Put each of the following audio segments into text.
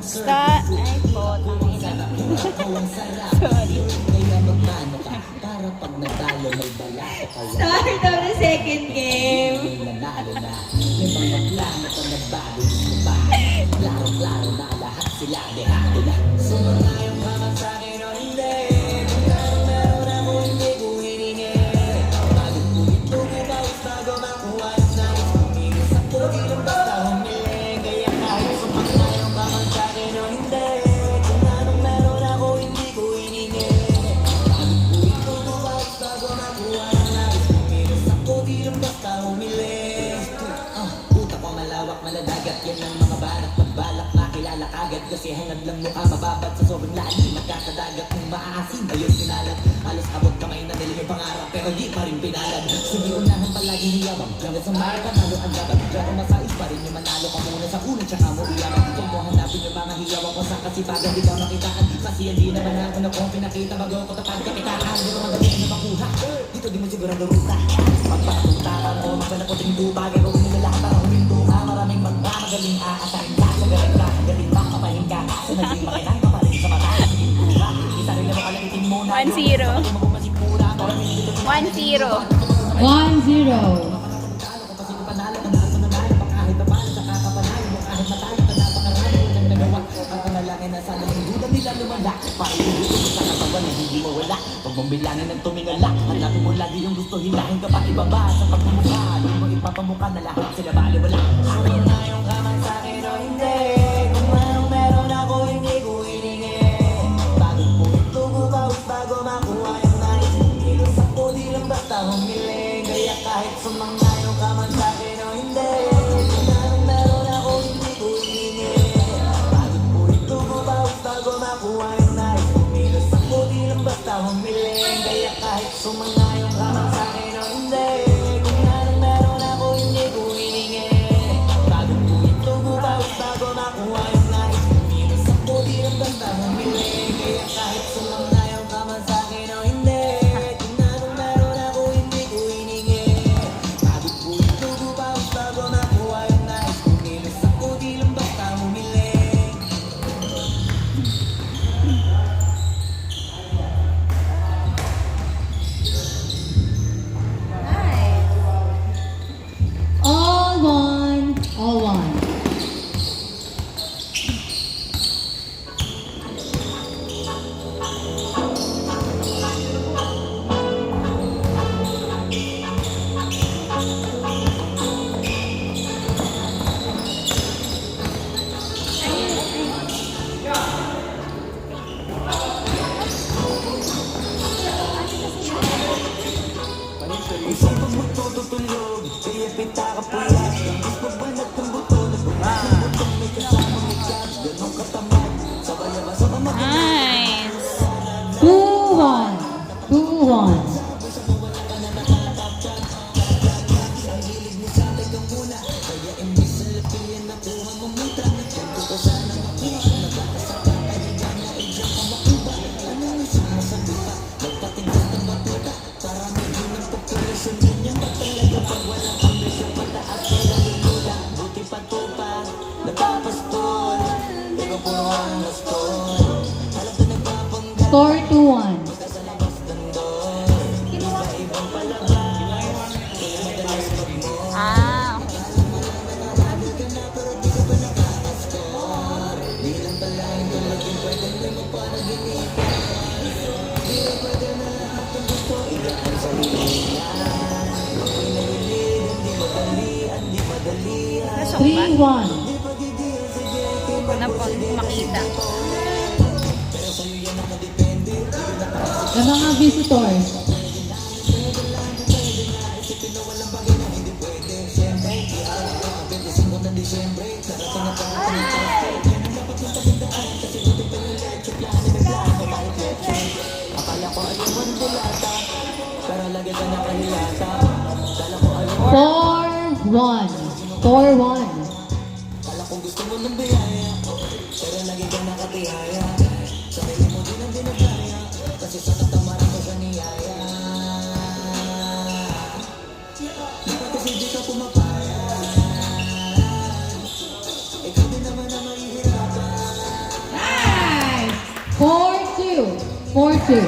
Ay po, tangina. Sorry. Start of the second game. Kasi hangad lang mukha mababad sa sobrang lalim magkakadagat kung maaasin ayun sinalag halos abot kamay na nila yung pangarap pero di pa rin pinalad sige unahan palagi hiyawang hanggang sa marka talo ang dapat pero masais pa rin yung manalo ka muna sa una tsaka mo iyaman kung mo hanapin yung mga hiyawang ko sa kasipagan di ka makitaan kasi hindi naman ako na kung pinakita bago ko tapad kapitaan di mo madali na makuha dito di mo sigurado ruta magpapuntakan mo magpanaputing tuba gagawin nila lahat para huminto ka maraming magmamagaling aasahin ka sa galing ka galing ba kapahin ka sa naging makinang kapalit sa mata isa rin naman kalamitin mo na 1-0. 1-0. Pag mambilangin ng tumingala hanapin mo lagi yung gusto hilahin ka pa ibaba sa pagmumukha di mo ipapamukha na lahat sila baliwala ako na yung kamay sa akin o hindi kung anong meron ako hindi ko hiningin bago po ito bubawas bago makuha yung nais kilos ako di lang basta humiling kaya kahit sumanga yung kamay sa akin o hindi kung anong meron ako hindi ko hiningin bago po ito bubawas bago makuha yung nais kilos ako di lang basta humiling kaya kahit sumanga yung kamay sa akin o hindi kung anong meron ako hindi ko hiningin bago po ito bubawas bago makuha yung nais kilos ako di lang basta humiling kaya kahit sumanga yung kamay sa akin o hindi kung anong meron ako hindi ko hiningin bago po ito bubawas bago makuha yung nais kilos ako di lang basta humiling. All one. All one. Isang pag magtututulog, kaya pita ka puyat Ang pagbanat ng buto, nagbukas ng butong may kasama may chat Ganong katamad, sabay na ba sa pamagin Nice. 2-1. 2-1. Buti patupa, napapastol Pero puro ang gastol Alam ko nagpapanggap Score 2-1. sa labas ng door Iba-ibang palabas Kaya madalas mag-more Ah, Di lang pala yung tulagin pwedeng may mapanaginip Di lang pwede na lahat ng gusto igaan sa hilingan Ako'y nahilig, hindi madalian, di madalian nasok ba? 3-1. Di pagigil, sige, Na po, makita. pero sa'yo yan nakadepende Sa mga visitors. Isipin na walang bagay na hindi pwede Siyempre, di alam ko ang 25 ng Disyembre Darating na parating ng Tuesday Yan ang dapat mong pagandaan Kasi buti pa yung leche Plano na plano kahit leche Akala ko ayawan bulata Pero lagi ka nakahilata Kala ko ayawan 4-1. 4-1. Kala ko gusto mo ng biyaya Pero lagi ka nakatihaya Sarili mo din ang dinagaya Kasi sa katamaran ko sa niyaya Dapat kasi di ka pumapaya Ikaw din naman ang mahihirapan 5-2.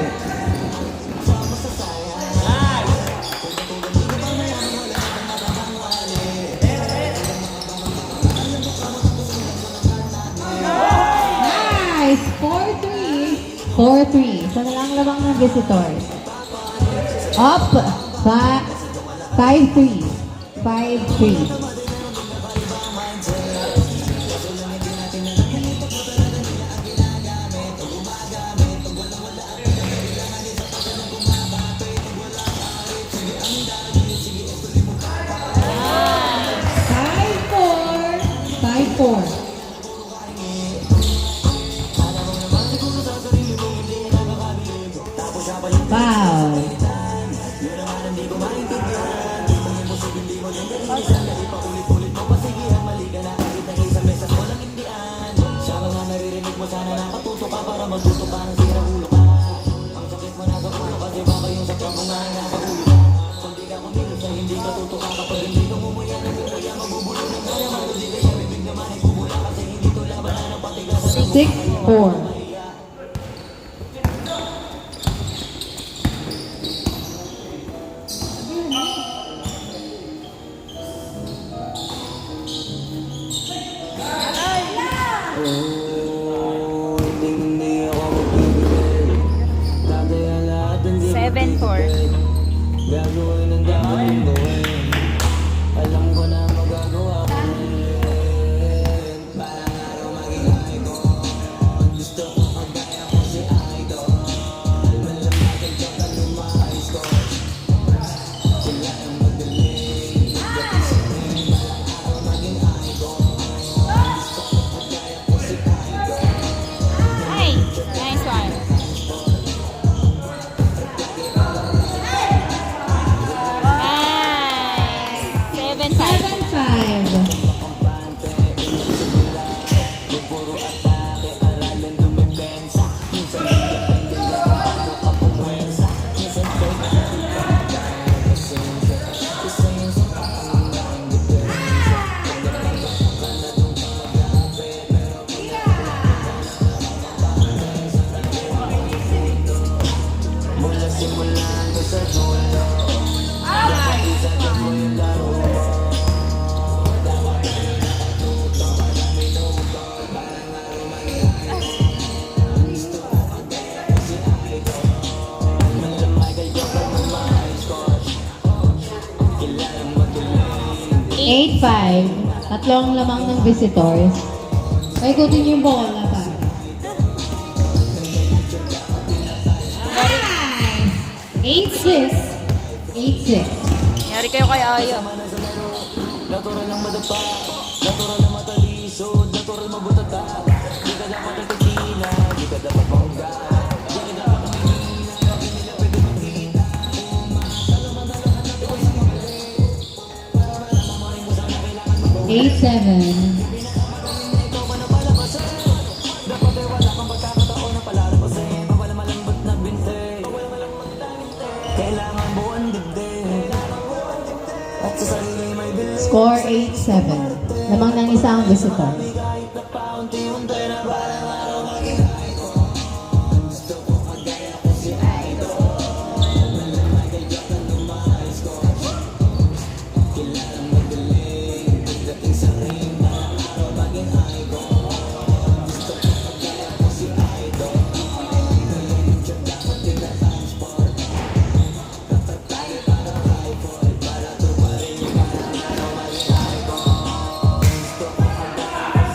Nice! 4-3. 4-3. Isa na lang lamang ng visitors. Up. 5-3. 5-3. Five, four. Wow. Six, four. Hindi ako magbibigay. Tataya lahat ng di 7-4. gagawin ang dapat gawin. Alam ko na magagawa ko rin. Parang araw maging icon. Gusto ko kagaya ko si Idol. Malamag ang joke at lumayos ko. Sila ang magaling. Sabihin parang araw maging icon. Gusto ko kagaya ko si Idol. Ay, nice one. Nice. 7-5. 7-5. Puro atake, aralan dumipensa. Minsan depende lang paano ka pumwensa. Minsan fake isa yung sa ang depensa. Pagdating ka na dun ka magabi. Pero mula simula hanggang sa dulo. Isa dyan mo yung laro mo. Eight, 5. Tatlong lamang ng visitors. Paikutin niyo yung bola pa. Nice! 8-6. 8-6. Yari kayo kay Ayo. Natural lang madapa, natural lang matalisod, natural mabutata. Di ka dapat ang tagina, di ka dapat bangga. Di ka dapat ang hinina, di nila pwede magkita. Umakasalaman-alaman na ito ay mali. Para malamarin mo sana kailangan mo. 8-7. Pinakamagaling na ikaw pa na palabasin. Dapat ay wala kang pagkakataon na palalabasin. Pawala malambot na binte, pawala malambot na binte. Kailangan buwan dibdib, at sa sarili may bilis. Score 8-7. Lamang ng isang visitor. Kahit na paunti-unti na parang araw maging icon. Gusto ko kagaya ko si Idol. Malamay kaya ka lumayos ko. Kilalang magaling. Pagdating sa ring, parang araw maging icon. Gusto ko kagaya ko si Idol. Picture dapat tinatransport. Kapatay para rifle. Para tumarin yung parang araw maging icon. Gusto ko kagaya ko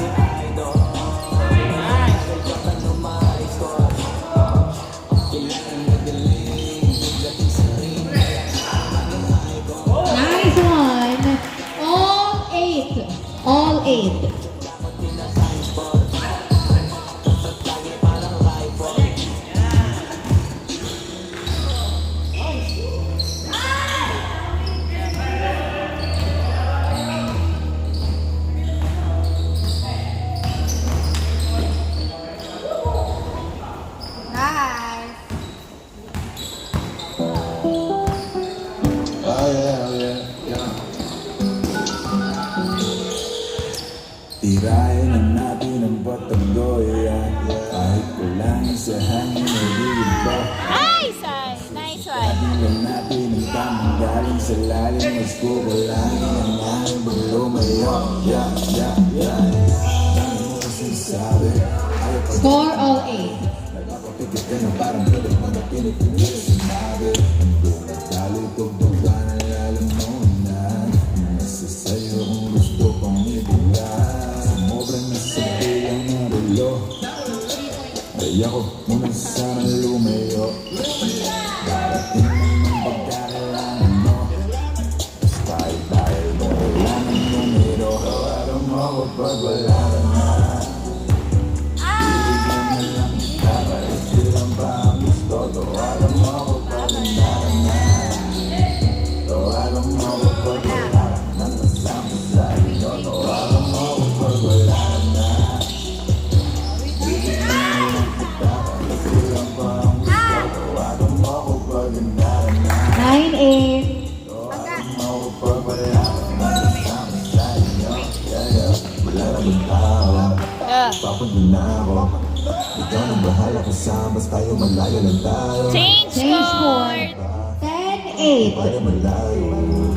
Galing sa lalim, mas kukulangin ang aming bulumayo. Yeah, yeah, yeah. Dami mo kasi sabi, ayaw pa Score all 8. nagpapapikit ka na parang pilit mga pinipilit sinabi. Ang dali tugtugan ang lalamunan na nasa sa'yo kung gusto kong ibigay. Sumobra na sa bilang ng relo, ay ako muna sana lumayo. Darating naman pagkakailangan mo, dahil mo wala ng numero. Tawagan mo ako pag wala ka na. Bibigyan na lang kita, kahit ilan pa ang gusto. Tawagan mo ako pag wala ka na. Tawagan mo ako pag wala ka na. Nasama sa iyo, tawagan mo ako pag wala ka na. Bibigyan na lang kita, kahit ilan pa ang gusto. Tawagan mo ako pag wala ka na. 9-8. Yeah. Papunta na ako. Ikaw nang bahala kasama, tayo malayo lang tayo. Change Change score. score. 10-8. Tayo malayo.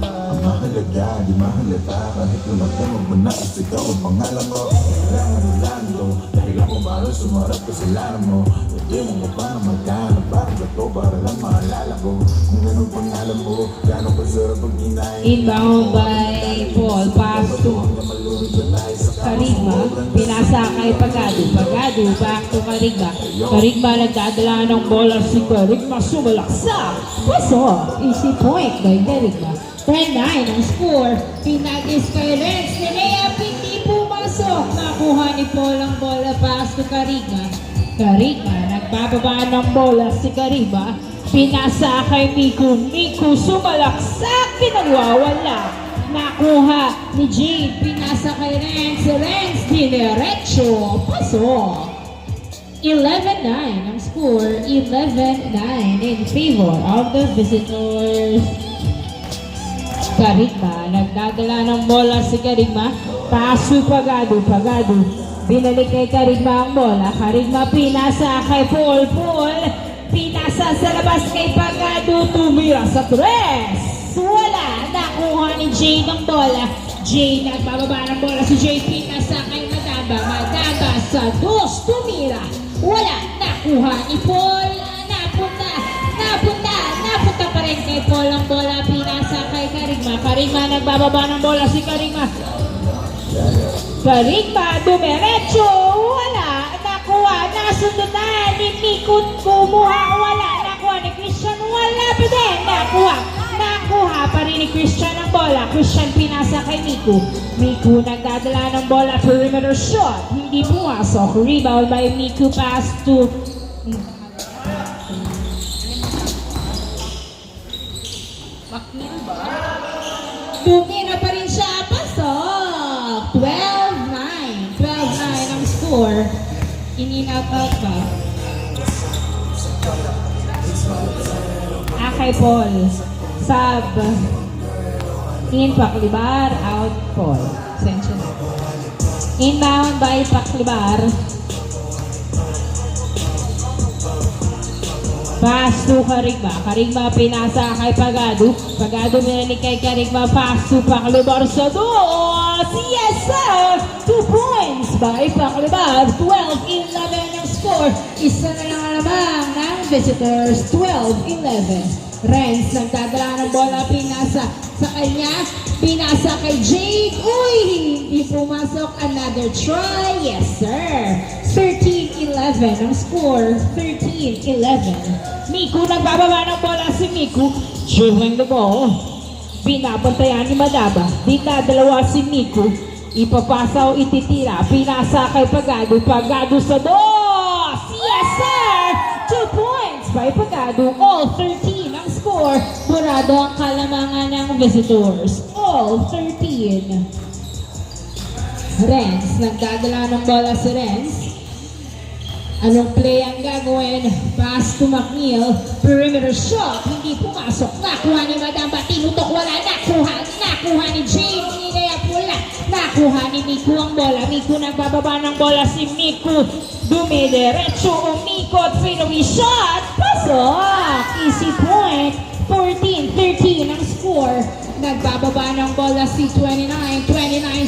Ang mahalaga, di mahalata. Kahit lumagyan mo na isigaw ang pangalan mo. Kailangan lang ito. Dahil ako baro sumarap ka sa laran mo. Hindi mo pa na magkano. Bakit ito para lang maalala ko. Kung ganun pangalan mo, gano'n ka sarap pag inayin. Inbound by Paul. Pass to Karigma. Pinasa kay Pagado. Pagado, back to Karigma. Karigma nagdadala ng bola si Karigma. Sumalaksa. Paso. Easy point by Karigma. 10-9 ang score. Pinagis kay Renz. Nilea, hindi pumasok. Nakuha ni Paul ang bola. Pass to Karigma. Karigma, nagbababa ng bola si Karigma. Pinasa kay Miku. Miku sumalaksak. Pinagwawala. Nakuha ni Jade. Pinasa kay Renz. Renz, dinerecho. Paso. 11-9 ang score. 11-9 in favor of the visitors. Karigma, nagdadala ng bola si Karigma. Paso Pagado. Pagado. Binalik kay Karigma ang bola. Karigma pinasa kay Paul. Paul, pinasa sa labas kay Pagado. Tumira sa tres. Wala. Nakuha ni Jade ang bola. Jade, nagbababa ng bola si Jade. Pinasa kay Madaba. Madaba sa dos. Tumira. Wala. Nakuha ni Paul. Napunta pa rin kay Paul ang bola. Pinasa kay Karigma. Karigma, nagbababa ng bola si Karigma. Karigma, dumiretso. Wala. Nakuha. Nasundutan ni Miku. Kumuha. Wala. Nakuha ni Christian. Wala pa din. Nakuha pa rin ni Christian ang bola. Christian pinasa kay Miku. Miku nagdadala ng bola. Perimeter shot. Hindi pumasok. Rebound by Miku. Pass to tumira pa rin siya. Pasok. 12-9. 12-9 ang score. In-out out ba? Kay Paul. Sub. In Paklibar. Out Paul. Sensya na. Inbound by Paklibar. Pass to Karigma. Karigma pinasa kay Pagado. Pagado minalik kay Karigma. Pass to Paklibar sa dos. Yes sir! 2 points by Paklibar. 12-11 ang score. Isa na lang alamang ng visitors. 12-11. Renz nagdadala ng bola. Pinasa sa kanya. Pinasa kay Jade. Uy! Hindi pumasok. Another try. Yes sir! 13-11 ang score. 13-11. Miku nagbababa ng bola si Miku. Dribbling the ball. Binabantayan ni Madaba. Dinadalawa si Miku. Ipapasa o ititira. Pinasa kay Pagado. Pagado sa dos. Yes sir! 2 points by Pagado. All 13 ang score. Burado ang kalamangan ng visitors. All 13. Renz. Nagdadala ng bola si Renz. Anong play ang gagawin? Pass to McNeil. Perimeter shot. Hindi pumasok. Nakuha ni Madamba. Tinutok. Wala. Nakuha ni Jade. Nilea pula. Nakuha ni Miku ang bola. Miku nagbababa ng bola si Miku. Dumidiretso. Umikot. Fadeaway shot. Pasok. Easy point 14-13 ang score. Nagbababa ng bola si 29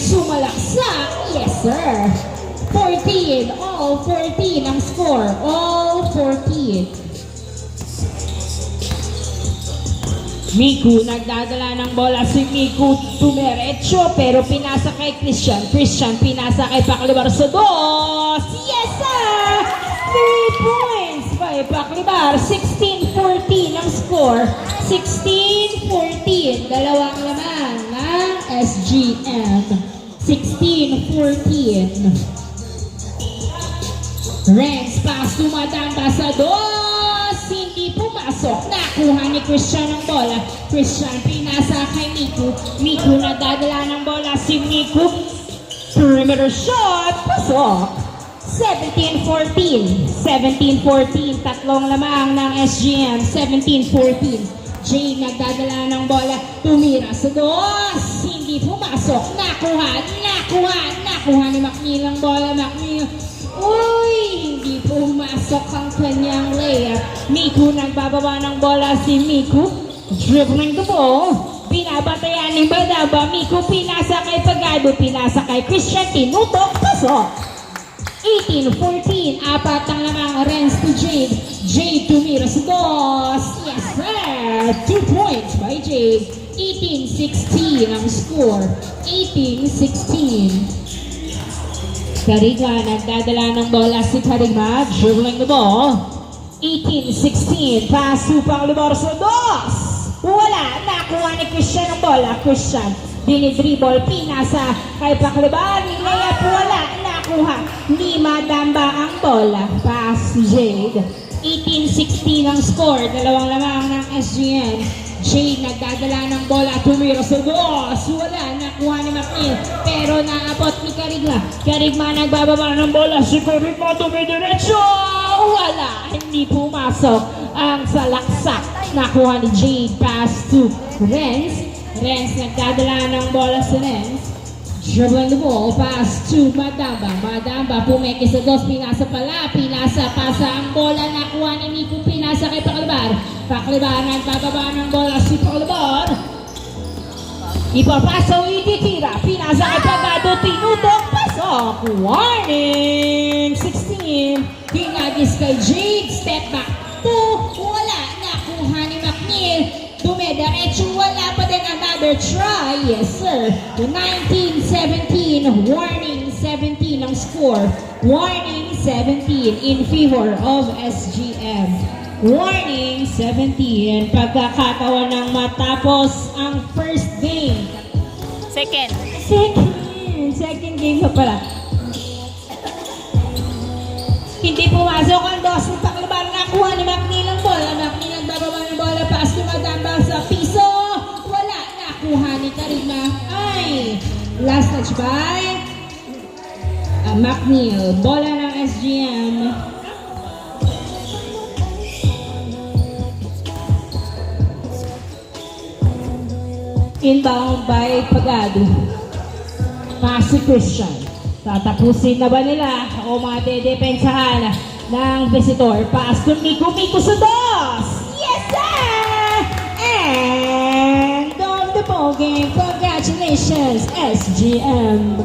sumalaksak. Yes sir. 14, all 14 ang score. All 14. Miku, nagdadala ng bola si Miku, tumiretso pero pinasa kay Christian. Christian, pinasa kay Paclibar sa dos. Yes sir! 3 points by Paclibar. 16-14 ang score. 16-14. Dalawang laman ng SGM. 16-14. Renz, pass tumatamba sa dos. Hindi pumasok. Nakuha ni Christian ang bola. Christian pinasa kay Miku. Miku nadadala ng bola si Miku. Perimeter shot. Pasok. 17-14. 17-14. Tatlong lamang ng SGM. 17-14. Jay nagdadala ng bola. Tumira sa dos. Hindi pumasok. Nakuha ni McNeil ang bola. McNeil. Uy! Hindi pumasok ang kanyang layup. Miku nagbababa ng bola si Miku. Dribbling the ball. Binabatayan ni Badaba. Miku pinasa kay Pagado. Pinasa kay Christian. Tinutok. Pasok. 18-14. Apat ang lamang Renz to Jade. Jade tumira sa dos. Yes sir. 2 points by Jade. 18-16 ang score. 18-16. Karigma, nagdadala ng bola si Karigma, dribbling the ball. 18-16, pass to Paclibar sa dos. Wala, nakuha ni Christian ang bola. Christian, dinidribble, pinasa kay Paclibar. Layup, wala, nakuha ni Madamba ang bola. Pass to Jade. 18-16 ang score, dalawang lamang ng SGN. Jade nagdadala ng bola, tumira sa dos. Wala, nakuha ni McNeil. Pero naabot ni Karigma. Karigma nagbababa ng bola. Si Karigma tumidiretso. Wala, hindi pumasok ang salaksak. Nakuha ni Jade. Pass to Renz. Renz nagdadala ng bola sa Renz. Dribbling the ball, pass to Madamba. Madamba pumeke sa dos, pinasa pala. Pasa ang bola. Nakuha ni Miku, pinasa kay Paclibar. Paclibar nagbababa ng bola si Paclibar. Ipapasa o ititira. Pinasa kay Pagado, tinutok, pasok. Warning! 16. Pinagis kay Jade. Step back 2. Wala. Nakuha ni McNeil. Dumidiretso. Wala pa din, another try. Yes sir. 19-17. Warning 17 ang score. Warning 17 in favor of SGM. Warning 17. Pagkakataon ng matapos ang first game. Second. Second game pa pala. Hindi pumasok ang dos ni Paclibar. Nakuha ni McNeil ang bola. McNeil ang bababa ng bola. Pass to Madamba sa piso. Wala. Nakuha ni Karigma. Ay! Last touch by McNeil. Bola ng SGM. Inbound by Pagado. Pass to Christian. Tatapusin na ba nila o madedepensahan ng visitor? Pass to Miku. Miku sa dos! Yes sir! And of the ball game. Congratulations SGM.